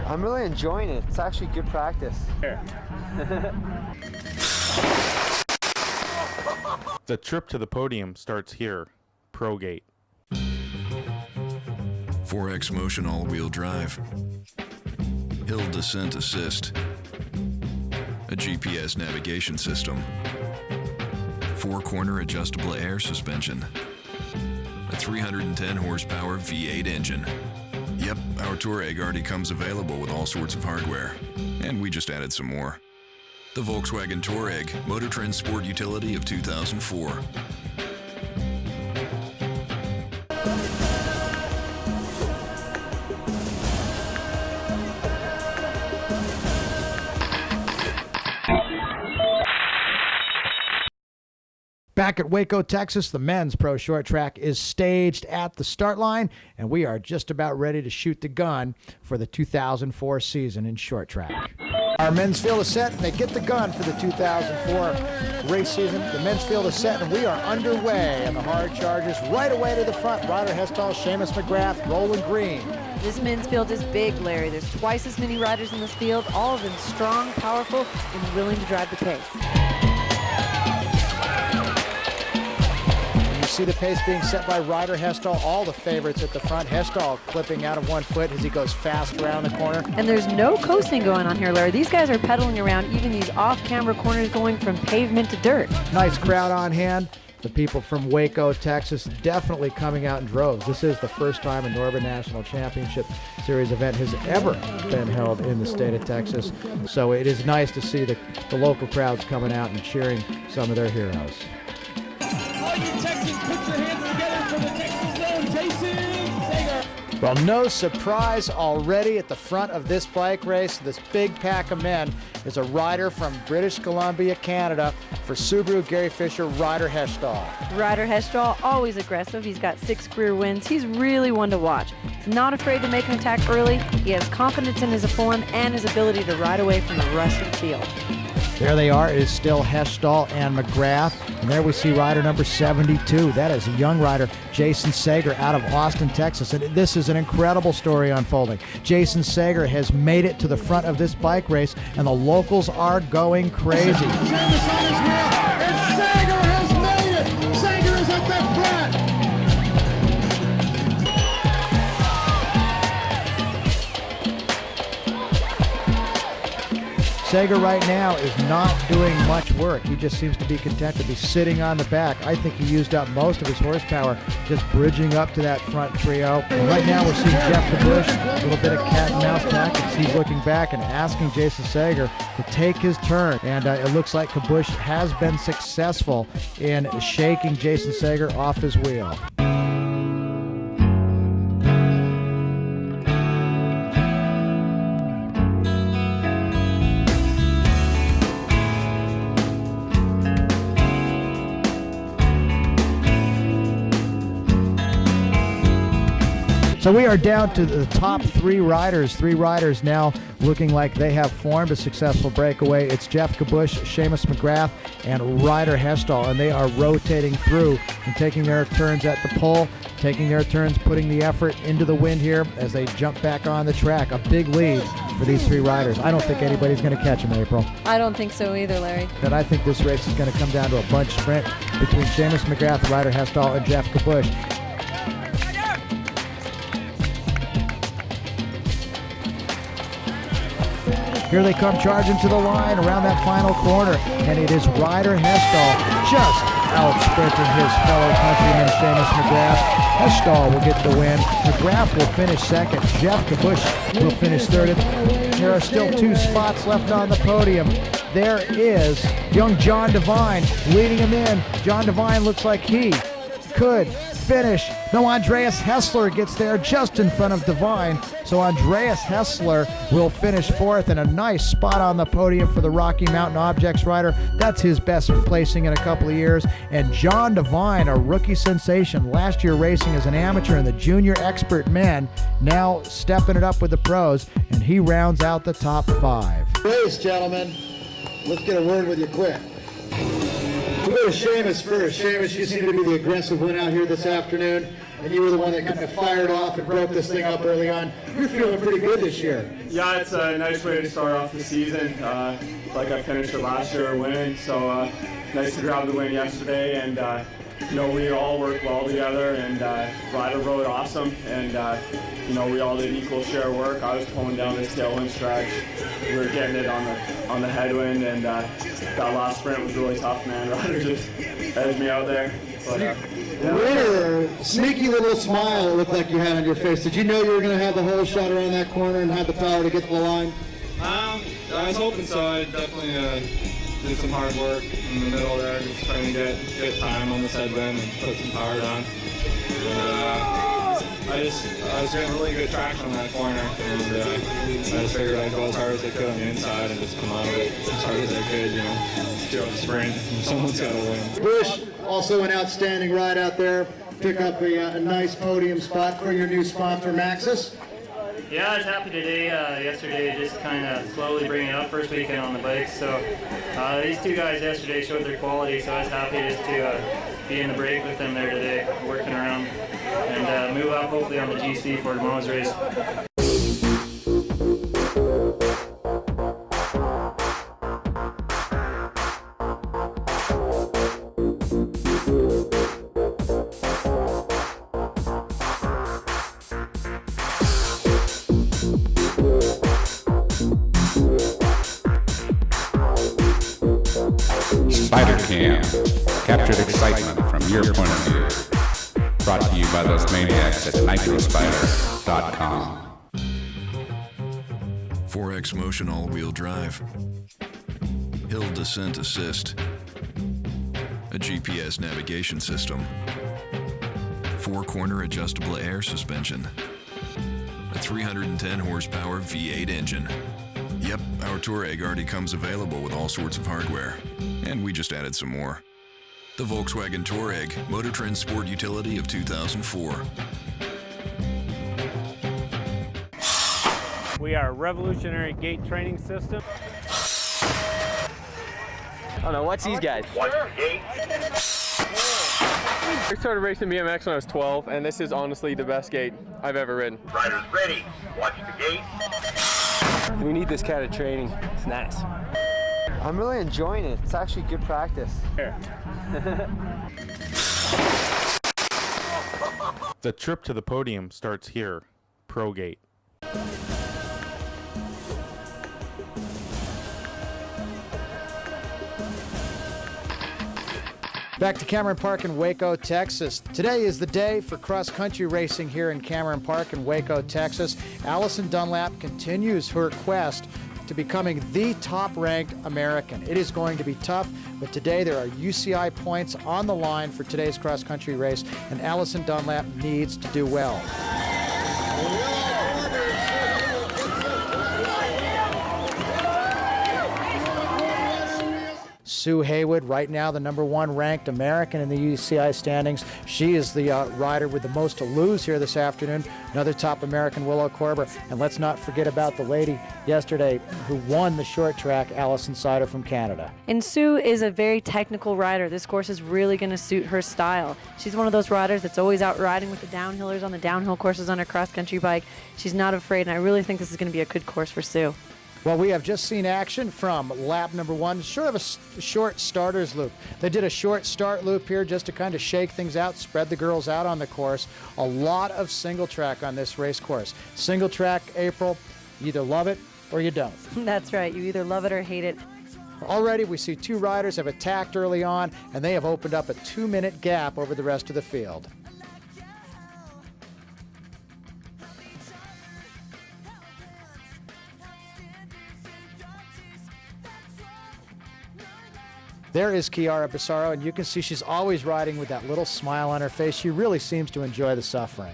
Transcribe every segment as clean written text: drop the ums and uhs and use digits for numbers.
I'm really enjoying it. It's actually good practice. The trip to the podium starts here, Pro Gate. 4X motion all-wheel drive, hill descent assist, a GPS navigation system, 4-corner adjustable air suspension, a 310 horsepower V8 engine. Yep, our Touareg already comes available with all sorts of hardware, and we just added some more. The Volkswagen Touareg, Motor Trend Sport Utility of 2004. Back at Waco, Texas, the men's pro short track is staged at the start line, and we are just about ready to shoot the gun for the 2004 season in short track. Our men's field is set, and they get the gun for the 2004 race season. The men's field is set, and we are underway, and the hard chargers right away to the front. Ryder Hestall, Seamus McGrath, Roland Green. This men's field is big, Larry. There's twice as many riders in this field, all of them strong, powerful, and willing to drive the pace. See the pace being set by Ryder Hestall, all the favorites at the front. Hestall clipping out of 1 foot as he goes fast around the corner. And there's no coasting going on here, Larry. These guys are pedaling around even these off-camera corners going from pavement to dirt. Nice crowd on hand. The people from Waco, Texas, definitely coming out in droves. This is the first time a Northern National Championship Series event has ever been held in the state of Texas. So it is nice to see the local crowds coming out and cheering some of their heroes. All you Texans, put your hands together for the Texas Zone, Jason Sager. Well, no surprise already at the front of this bike race. This big pack of men is a rider from British Columbia, Canada. For Subaru, Gary Fisher, Ryder Hestall. Ryder Hestall, always aggressive. He's got 6 career wins. He's really one to watch. He's not afraid to make an attack early. He has confidence in his form and his ability to ride away from the rusty field. There they are. It is still Hestall and McGrath. And there we see rider number 72. That is a young rider, Jason Sager, out of Austin, Texas. And this is an incredible story unfolding. Jason Sager has made it to the front of this bike race, and the locals are going crazy. Sager has made it. Sager is at the front. Sager right now is not doing much work. He just seems to be content to be sitting on the back. I think he used up most of his horsepower just bridging up to that front trio. And right now we're seeing Jeff DeBush, a little bit of cat and mouse tactics. He's looking back and asking Jason Sager to take his turn. And it looks like Kabush has been successful in shaking Jason Sager off his wheel. So we are down to the top 3 riders. 3 riders now looking like they have formed a successful breakaway. It's Jeff Kabush, Seamus McGrath, and Ryder Hestall, and they are rotating through and taking their turns at the pole, taking their turns, putting the effort into the wind here as they jump back on the track. A big lead for these 3 riders. I don't think anybody's going to catch them, April. I don't think so either, Larry. But I think this race is going to come down to a bunch sprint between Seamus McGrath, Ryder Hestall, and Jeff Kabush. Here they come charging to the line around that final corner, and it is Ryder Hestall just out-sprinting his fellow countryman Seamus McGrath. Hestall will get the win. McGrath will finish second. Jeff Kabush will finish third. There are still 2 spots left on the podium. There is young John Devine leading him in. John Devine looks like he could finish. No, Andreas Hessler gets there just in front of Devine. So Andreas Hessler will finish 4th, and a nice spot on the podium for the Rocky Mountain Objects rider. That's his best placing in a couple of years. And John Devine, a rookie sensation, last year racing as an amateur in the junior expert men, now stepping it up with the pros, and he rounds out the top 5. Race, gentlemen. Let's get a word with you quick. We'll go to Seamus first. Seamus, you seem to be the aggressive one out here this afternoon. and you were the one that kind of fired off and broke this thing up early on. You're feeling pretty good this year. Yeah, it's a nice way to start off the season. Like I finished it last year winning, so nice to grab the win yesterday. And you know, we all worked well together, and Ryder rode awesome, and you know, we all did equal share work. I was pulling down this tailwind stretch. We were getting it on the headwind, and that last sprint was really tough, man. Ryder just edged me out there. But, Winner, sneaky little smile it looked like you had on your face. Did you know you were going to have the whole shot around that corner and have the power to get to the line? I was hoping so. I definitely did some hard work in the middle there, just trying to get time on this headwind and put some power down. I was getting really good traction on that corner, and I just figured I'd go as hard as I could on the inside and just come out of it as hard as I could, you know, throughout the sprint. Someone's got to win. Bush, also an outstanding ride out there. Pick up a nice podium spot for your new sponsor, Maxxis. Yeah, I was happy today. Yesterday, just kind of slowly bringing it up first weekend on the bikes. So these two guys yesterday showed their quality, so I was happy just to be in the break with them there today, working around, and move up hopefully on the GC for tomorrow's race. Spider Cam, captured excitement from your point of view. Brought to you by those maniacs at nitrospider.com. 4X Motion all-wheel drive, hill descent assist, a GPS navigation system, 4-corner adjustable air suspension, a 310 horsepower V8 engine. Yep, our Touareg already comes available with all sorts of hardware, and we just added some more. The Volkswagen Touareg, Motor Trend Sport Utility of 2004. We are a revolutionary gate training system. Oh no, watch these guys. Watch the gate. I started racing BMX when I was 12, and this is honestly the best gate I've ever ridden. Riders ready. Watch the gate. We need this kind of training. It's nice. I'm really enjoying it. It's actually good practice. The trip to the podium starts here, Pro Gate. Back to Cameron Park in Waco, Texas. Today is the day for cross-country racing here in Cameron Park in Waco, Texas. Allison Dunlap continues her quest to becoming the top-ranked American. It is going to be tough, but today there are UCI points on the line for today's cross-country race, and Allison Dunlap needs to do well. Sue Haywood, right now the #1 ranked American in the UCI standings. She is the rider with the most to lose here this afternoon. Another top American, Willow Korber. And let's not forget about the lady yesterday who won the short track, Allison Sider from Canada. And Sue is a very technical rider. This course is really going to suit her style. She's one of those riders that's always out riding with the downhillers on the downhill courses on her cross-country bike. She's not afraid, and I really think this is going to be a good course for Sue. Well, we have just seen action from lap #1, sort of a short starter's loop. They did a short start loop here just to kind of shake things out, spread the girls out on the course. A lot of single track on this race course. Single track, April, you either love it or you don't. That's right. You either love it or hate it. Already we see two riders have attacked early on, and they have opened up a 2-minute gap over the rest of the field. There is Chiara Bissaro, and you can see she's always riding with that little smile on her face. She really seems to enjoy the suffering.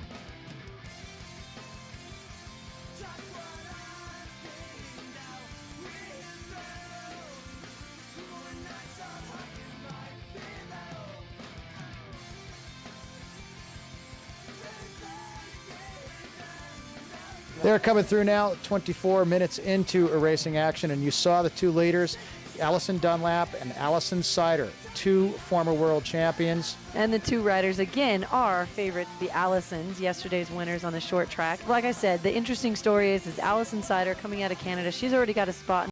They're coming through now, 24 minutes into a racing action, and you saw the two leaders. Allison Dunlap and Allison Sider, 2 former world champions. And the 2 riders, again, are favorites, the Allisons, yesterday's winners on the short track. Like I said, the interesting story is Allison Sider coming out of Canada. She's already got a spot